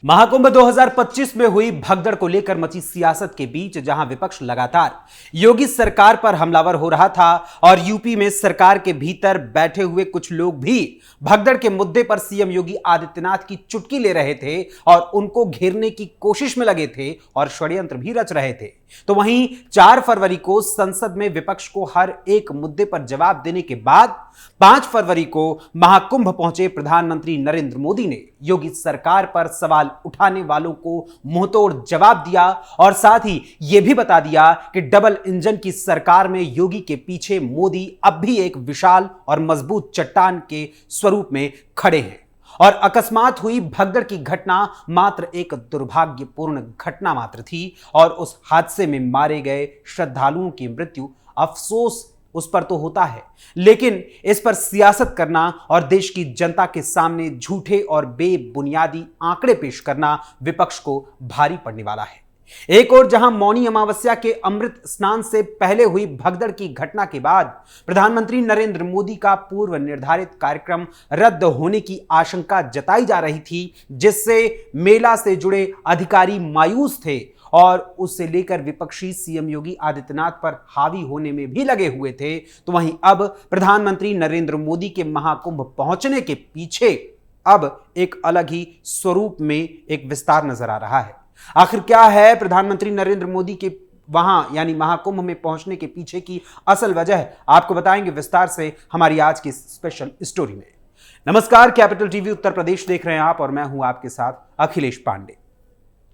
महाकुंभ 2025 में हुई भगदड़ को लेकर मची सियासत के बीच जहां विपक्ष लगातार योगी सरकार पर हमलावर हो रहा था और यूपी में सरकार के भीतर बैठे हुए कुछ लोग भी भगदड़ के मुद्दे पर सीएम योगी आदित्यनाथ की चुटकी ले रहे थे और उनको घेरने की कोशिश में लगे थे और षड्यंत्र भी रच रहे थे, तो वहीं 4 फरवरी को संसद में विपक्ष को हर एक मुद्दे पर जवाब देने के बाद 5 फरवरी को महाकुंभ पहुंचे प्रधानमंत्री नरेंद्र मोदी ने योगी सरकार पर सवाल उठाने वालों को मुंहतोड़ जवाब दिया और साथ ही यह भी बता दिया कि डबल इंजन की सरकार में योगी के पीछे मोदी अब भी एक विशाल और मजबूत चट्टान के स्वरूप में खड़े हैं और अकस्मात हुई भगदड़ की घटना मात्र एक दुर्भाग्यपूर्ण घटना मात्र थी और उस हादसे में मारे गए श्रद्धालुओं की मृत्यु अफसोस उस पर तो होता है, लेकिन इस पर सियासत करना और देश की जनता के सामने झूठे और बेबुनियादी आंकड़े पेश करना विपक्ष को भारी पड़ने वाला है। एक और जहां मौनी अमावस्या के अमृत स्नान से पहले हुई भगदड़ की घटना के बाद प्रधानमंत्री नरेंद्र मोदी का पूर्व निर्धारित कार्यक्रम रद्द होने की आशंका जताई जा रही थी, जिससे मेला से जुड़े अधिकारी मायूस थे और उससे लेकर विपक्षी सीएम योगी आदित्यनाथ पर हावी होने में भी लगे हुए थे, तो वहीं अब प्रधानमंत्री नरेंद्र मोदी के महाकुंभ पहुंचने के पीछे अब एक अलग ही स्वरूप में एक विस्तार नजर आ रहा है। आखिर क्या है प्रधानमंत्री नरेंद्र मोदी के वहां यानी महाकुंभ में पहुंचने के पीछे की असल वजह, आपको बताएंगे विस्तार से हमारी आज की स्पेशल स्टोरी में। नमस्कार, कैपिटल टीवी उत्तर प्रदेश देख रहे हैं आप और मैं हूं आपके साथ अखिलेश पांडे।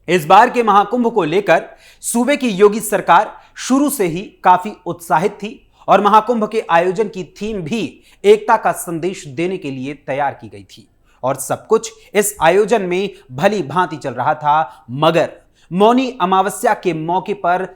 इस बार के महाकुंभ को लेकर सूबे की योगी सरकार शुरू से ही काफी उत्साहित थी और महाकुंभ के आयोजन की थीम भी एकता का संदेश देने के लिए तैयार की गई थी और सब कुछ इस आयोजन में भली भांति चल रहा था, मगर मौनी अमावस्या के मौके पर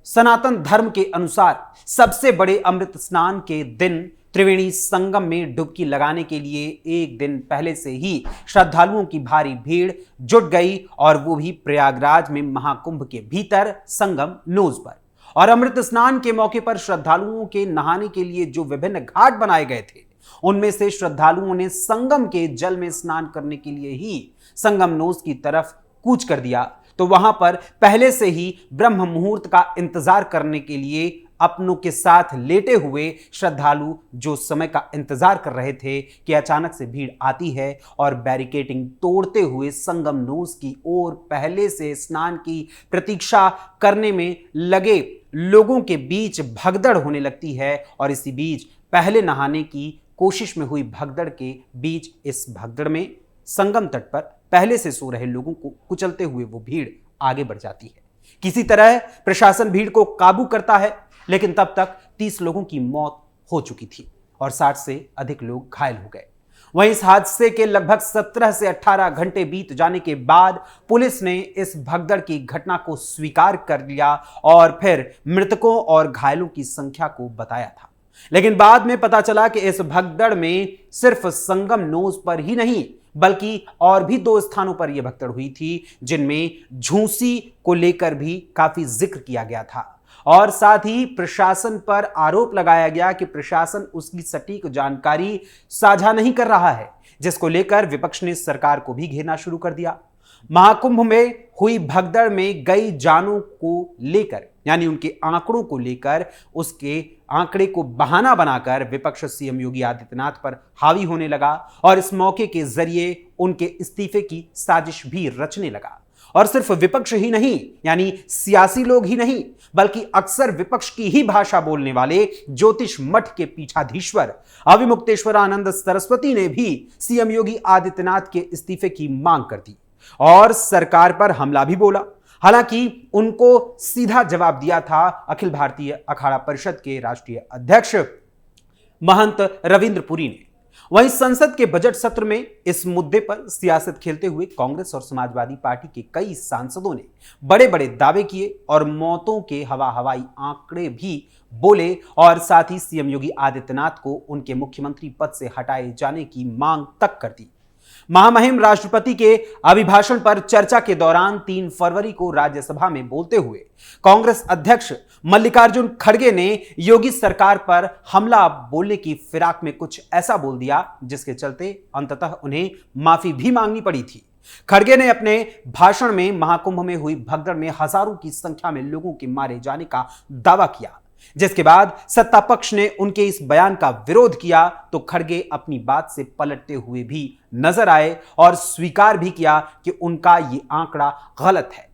सनातन धर्म के अनुसार सबसे बड़े अमृत स्नान के दिन त्रिवेणी संगम में डुबकी लगाने के लिए एक दिन पहले से ही श्रद्धालुओं की भारी भीड़ जुट गई और वो भी प्रयागराज में महाकुंभ के भीतर संगम नोज पर। और अमृत स्नान के मौके पर श्रद्धालुओं के नहाने के लिए जो विभिन्न घाट बनाए गए थे, उनमें से श्रद्धालुओं ने संगम के जल में स्नान करने के लिए ही संगम नोज की तरफ कूच कर दिया, तो वहां पर पहले से ही ब्रह्म मुहूर्त का इंतजार करने के लिए अपनों के साथ लेटे हुए श्रद्धालु जो समय का इंतजार कर रहे थे कि अचानक से भीड़ आती है और बैरिकेडिंग तोड़ते हुए संगम नोज की ओर पहले से स्नान की प्रतीक्षा करने में लगे लोगों के बीच भगदड़ होने लगती है। और इसी बीच पहले नहाने की कोशिश में हुई भगदड़ के बीच इस भगदड़ में संगम तट पर पहले से सो रहे लोगों को कुचलते हुए वो भीड़ आगे बढ़ जाती है। किसी तरह प्रशासन भीड़ को काबू करता है, लेकिन तब तक 30 लोगों की मौत हो चुकी थी और 60 से अधिक लोग घायल हो गए। वहीं इस हादसे के लगभग 17 से 18 घंटे बीत जाने के बाद पुलिस ने इस भगदड़ की घटना को स्वीकार कर लिया और फिर मृतकों और घायलों की संख्या को बताया था। लेकिन बाद में पता चला कि इस भगदड़ में सिर्फ संगम नोज पर ही नहीं बल्कि और भी 2 स्थानों पर यह भगदड़ हुई थी, जिनमें झूसी को लेकर भी काफी जिक्र किया गया था और साथ ही प्रशासन पर आरोप लगाया गया कि प्रशासन उसकी सटीक जानकारी साझा नहीं कर रहा है, जिसको लेकर विपक्ष ने सरकार को भी घेरना शुरू कर दिया। महाकुंभ में हुई भगदड़ में गई जानों को लेकर यानी उनके आंकड़ों को लेकर उसके आंकड़े को बहाना बनाकर विपक्ष सीएम योगी आदित्यनाथ पर हावी होने लगा और इस मौके के जरिए उनके इस्तीफे की साजिश भी रचने लगा। और सिर्फ विपक्ष ही नहीं यानी सियासी लोग ही नहीं बल्कि अक्सर विपक्ष की ही भाषा बोलने वाले ज्योतिष मठ के पीठाधीश्वर अविमुक्तेश्वरानंद सरस्वती ने भी सीएम योगी आदित्यनाथ के इस्तीफे की मांग कर दी और सरकार पर हमला भी बोला। हालांकि उनको सीधा जवाब दिया था अखिल भारतीय अखाड़ा परिषद के राष्ट्रीय अध्यक्ष महंत रविंद्र पुरी ने। वहीं संसद के बजट सत्र में इस मुद्दे पर सियासत खेलते हुए कांग्रेस और समाजवादी पार्टी के कई सांसदों ने बड़े बड़े दावे किए और मौतों के हवाई आंकड़े भी बोले और साथ ही सीएम योगी आदित्यनाथ को उनके मुख्यमंत्री पद से हटाए जाने की मांग तक कर दी। महामहिम राष्ट्रपति के अभिभाषण पर चर्चा के दौरान 3 फरवरी को राज्यसभा में बोलते हुए कांग्रेस अध्यक्ष मल्लिकार्जुन खड़गे ने योगी सरकार पर हमला बोलने की फिराक में कुछ ऐसा बोल दिया जिसके चलते अंततः उन्हें माफी भी मांगनी पड़ी थी। खड़गे ने अपने भाषण में महाकुंभ में हुई भगदड़ में हजारों की संख्या में लोगों के मारे जाने का दावा किया, जिसके बाद सत्ता पक्ष ने उनके इस बयान का विरोध किया तो खड़गे अपनी बात से पलटते हुए भी नजर आए और स्वीकार भी किया कि उनका यह आंकड़ा गलत है।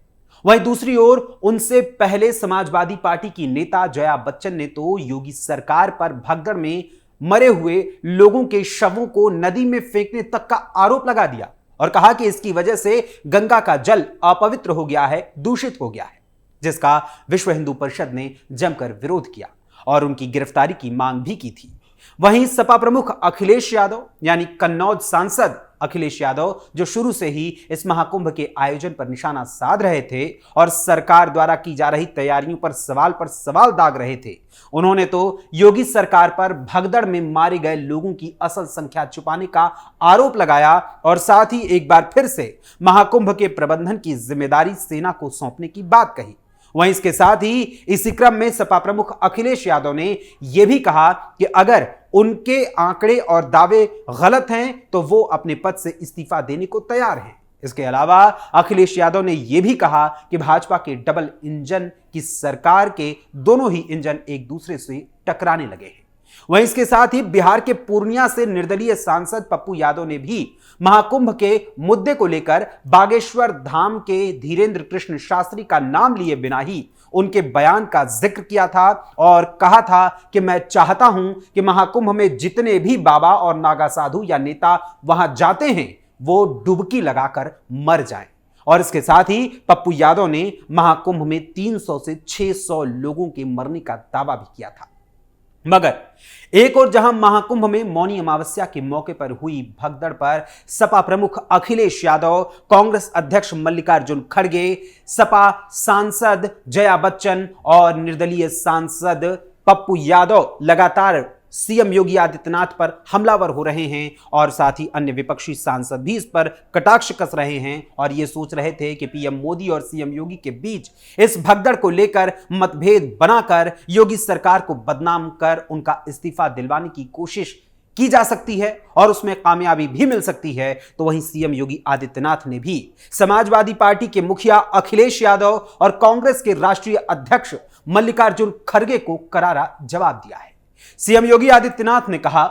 वहीं दूसरी ओर उनसे पहले समाजवादी पार्टी की नेता जया बच्चन ने तो योगी सरकार पर भगदड़ में मरे हुए लोगों के शवों को नदी में फेंकने तक का आरोप लगा दिया और कहा कि इसकी वजह से गंगा का जल अपवित्र हो गया है, दूषित हो गया है, जिसका विश्व हिंदू परिषद ने जमकर विरोध किया और उनकी गिरफ्तारी की मांग भी की थी। वहीं सपा प्रमुख अखिलेश यादव यानी कन्नौज सांसद अखिलेश यादव, जो शुरू से ही इस महाकुंभ के आयोजन पर निशाना साध रहे थे और सरकार द्वारा की जा रही तैयारियों पर सवाल दाग रहे थे, उन्होंने तो योगी सरकार पर भगदड़ में मारे गए लोगों की असल संख्या छुपाने का आरोप लगाया और साथ ही एक बार फिर से महाकुंभ के प्रबंधन की जिम्मेदारी सेना को सौंपने की बात कही। वहीं इसके साथ ही इसी क्रम में सपा प्रमुख अखिलेश यादव ने यह भी कहा कि अगर उनके आंकड़े और दावे गलत हैं तो वो अपने पद से इस्तीफा देने को तैयार हैं। इसके अलावा अखिलेश यादव ने यह भी कहा कि भाजपा के डबल इंजन की सरकार के दोनों ही इंजन एक दूसरे से टकराने लगे हैं। वहीं इसके साथ ही बिहार के पूर्णिया से निर्दलीय सांसद पप्पू यादव ने भी महाकुंभ के मुद्दे को लेकर बागेश्वर धाम के धीरेन्द्र कृष्ण शास्त्री का नाम लिए बिना ही उनके बयान का जिक्र किया था और कहा था कि मैं चाहता हूं कि महाकुंभ में जितने भी बाबा और नागा साधु या नेता वहां जाते हैं वो डुबकी लगाकर मर जाएं। और इसके साथ ही पप्पू यादव ने महाकुंभ में 300 से 600 लोगों के मरने का दावा भी किया था। मगर एक और जहां महाकुंभ में मौनी अमावस्या के मौके पर हुई भगदड़ पर सपा प्रमुख अखिलेश यादव, कांग्रेस अध्यक्ष मल्लिकार्जुन खड़गे, सपा सांसद जया बच्चन और निर्दलीय सांसद पप्पू यादव लगातार सीएम योगी आदित्यनाथ पर हमलावर हो रहे हैं और साथ ही अन्य विपक्षी सांसद भी इस पर कटाक्ष कस रहे हैं और ये सोच रहे थे कि पीएम मोदी और सीएम योगी के बीच इस भगदड़ को लेकर मतभेद बनाकर योगी सरकार को बदनाम कर उनका इस्तीफा दिलवाने की कोशिश की जा सकती है और उसमें कामयाबी भी मिल सकती है। तो वहीं सीएम योगी आदित्यनाथ ने भी समाजवादी पार्टी के मुखिया अखिलेश यादव और कांग्रेस के राष्ट्रीय अध्यक्ष मल्लिकार्जुन खड़गे को करारा जवाब दिया है। सीएम योगी आदित्यनाथ ने कहा,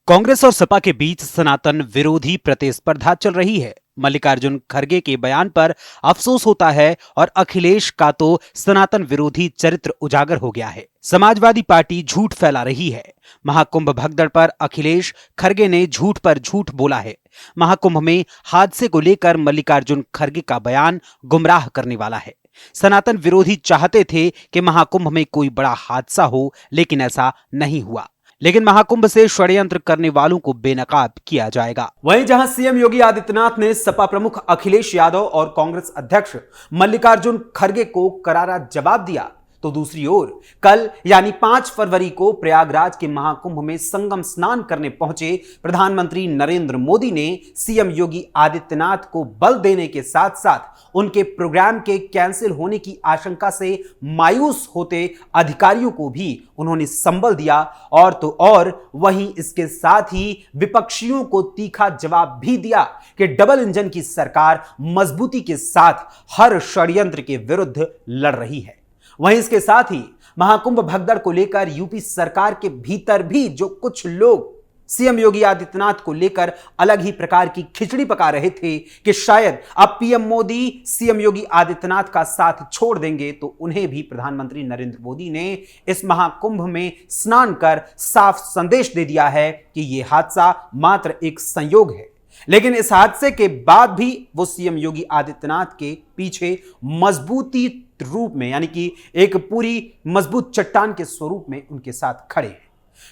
कांग्रेस और सपा के बीच सनातन विरोधी प्रतिस्पर्धा चल रही है। मल्लिकार्जुन खड़गे के बयान पर अफसोस होता है और अखिलेश का तो सनातन विरोधी चरित्र उजागर हो गया है। समाजवादी पार्टी झूठ फैला रही है। महाकुंभ भगदड़ पर अखिलेश खड़गे ने झूठ पर झूठ बोला है। महाकुंभ में हादसे को लेकर मल्लिकार्जुन खड़गे का बयान गुमराह करने वाला है। सनातन विरोधी चाहते थे कि महाकुंभ में कोई बड़ा हादसा हो, लेकिन ऐसा नहीं हुआ। लेकिन महाकुंभ से षड्यंत्र करने वालों को बेनकाब किया जाएगा। वहीं जहां सीएम योगी आदित्यनाथ ने सपा प्रमुख अखिलेश यादव और कांग्रेस अध्यक्ष मल्लिकार्जुन खड़गे को करारा जवाब दिया, तो दूसरी ओर कल यानी 5 फरवरी को प्रयागराज के महाकुंभ में संगम स्नान करने पहुंचे प्रधानमंत्री नरेंद्र मोदी ने सीएम योगी आदित्यनाथ को बल देने के साथ साथ उनके प्रोग्राम के कैंसिल होने की आशंका से मायूस होते अधिकारियों को भी उन्होंने संबल दिया और वहीं इसके साथ ही विपक्षियों को तीखा जवाब भी दिया कि डबल इंजन की सरकार मजबूती के साथ हर षड्यंत्र के विरुद्ध लड़ रही है। वहीं इसके साथ ही महाकुंभ भगदड़ को लेकर यूपी सरकार के भीतर भी जो कुछ लोग सीएम योगी आदित्यनाथ को लेकर अलग ही प्रकार की खिचड़ी पका रहे थे कि शायद अब पीएम मोदी सीएम योगी आदित्यनाथ का साथ छोड़ देंगे, तो उन्हें भी प्रधानमंत्री नरेंद्र मोदी ने इस महाकुंभ में स्नान कर साफ संदेश दे दिया है कि यह हादसा मात्र एक संयोग है। लेकिन इस हादसे के बाद भी वो सीएम योगी आदित्यनाथ के पीछे मजबूती रूप में यानी कि एक पूरी मजबूत चट्टान के स्वरूप में उनके साथ खड़े हैं।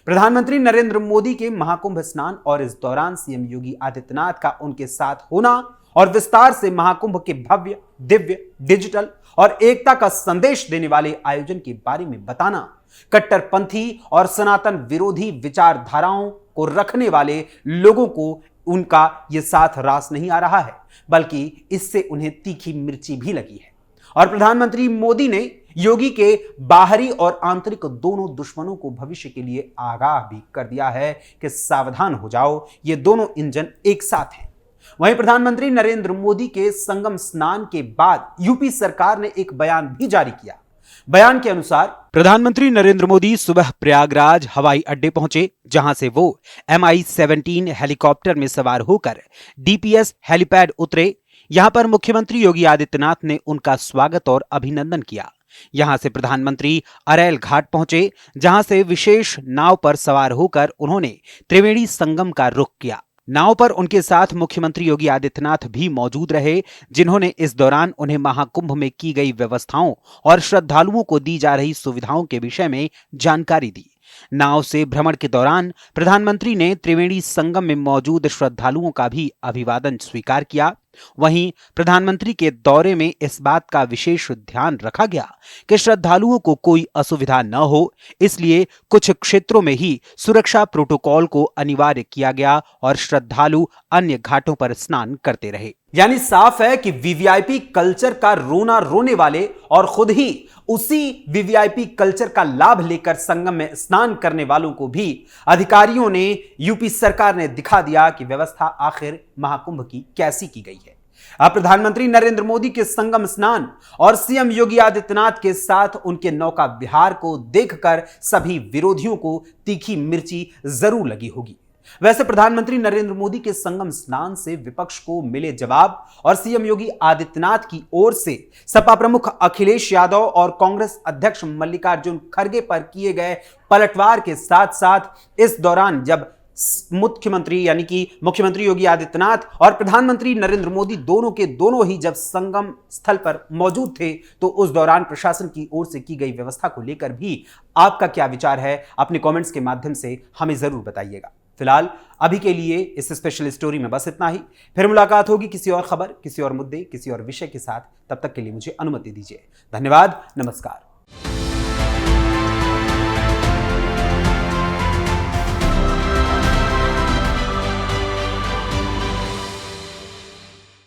प्रधानमंत्री नरेंद्र मोदी के महाकुंभ स्नान और इस दौरान सीएम योगी आदित्यनाथ का उनके साथ होना और विस्तार से महाकुंभ के भव्य, दिव्य, डिजिटल और एकता का संदेश देने वाले आयोजन के बारे में बताना कट्टरपंथी और सनातन विरोधी विचारधाराओं को रखने वाले लोगों को उनका यह साथ रास नहीं आ रहा है, बल्कि इससे उन्हें तीखी मिर्ची भी लगी है। और प्रधानमंत्री मोदी ने योगी के बाहरी और आंतरिक दोनों दुश्मनों को भविष्य के लिए आगाह भी कर दिया है कि सावधान हो जाओ, ये दोनों इंजन एक साथ हैं। वहीं प्रधानमंत्री नरेंद्र मोदी के संगम स्नान के बाद यूपी सरकार ने एक बयान भी जारी किया। बयान के अनुसार प्रधानमंत्री नरेंद्र मोदी सुबह प्रयागराज हवाई अड्डे पहुंचे, जहां से वो MI-17 हेलीकॉप्टर में सवार होकर DPS हेलीपैड उतरे। यहां पर मुख्यमंत्री योगी आदित्यनाथ ने उनका स्वागत और अभिनंदन किया। यहां से प्रधानमंत्री अरैल घाट पहुंचे, जहां से विशेष नाव पर सवार होकर उन्होंने त्रिवेणी संगम का रुख किया। नाव पर उनके साथ मुख्यमंत्री योगी आदित्यनाथ भी मौजूद रहे, जिन्होंने इस दौरान उन्हें महाकुंभ में की गई व्यवस्थाओं और श्रद्धालुओं को दी जा रही सुविधाओं के विषय में जानकारी दी। नाव से भ्रमण के दौरान प्रधानमंत्री ने त्रिवेणी संगम में मौजूद श्रद्धालुओं का भी अभिवादन स्वीकार किया। वहीं प्रधानमंत्री के दौरे में इस बात का विशेष ध्यान रखा गया कि श्रद्धालुओं को कोई असुविधा न हो, इसलिए कुछ क्षेत्रों में ही सुरक्षा प्रोटोकॉल को अनिवार्य किया गया और श्रद्धालु अन्य घाटों पर स्नान करते रहे। यानी साफ है कि वीवीआईपी कल्चर का रोना रोने वाले और खुद ही उसी वीवीआईपी कल्चर का लाभ लेकर संगम में स्नान करने वालों को भी अधिकारियों ने, यूपी सरकार ने दिखा दिया कि व्यवस्था आखिर महाकुंभ की कैसी की गई है। अब प्रधानमंत्री नरेंद्र मोदी के संगम स्नान और सीएम योगी आदित्यनाथ के साथ उनके नौका विहार को देखकर सभी विरोधियों को तीखी मिर्ची जरूर लगी होगी। वैसे प्रधानमंत्री नरेंद्र मोदी के संगम स्नान से विपक्ष को मिले जवाब और सीएम योगी आदित्यनाथ की ओर से सपा प्रमुख अखिलेश यादव और कांग्रेस अध्यक्ष मल्लिकार्जुन खड़गे पर किए गए पलटवार के साथ साथ इस दौरान जब मुख्यमंत्री यानी कि मुख्यमंत्री योगी आदित्यनाथ और प्रधानमंत्री नरेंद्र मोदी दोनों के दोनों ही जब संगम स्थल पर मौजूद थे, तो उस दौरान प्रशासन की ओर से की गई व्यवस्था को लेकर भी आपका क्या विचार है, अपने कमेंट्स के माध्यम से हमें जरूर बताइएगा। फिलहाल अभी के लिए इस स्पेशल स्टोरी में बस इतना ही। फिर मुलाकात होगी किसी और खबर, किसी और मुद्दे, किसी और विषय के साथ। तब तक के लिए मुझे अनुमति दीजिए। धन्यवाद, नमस्कार।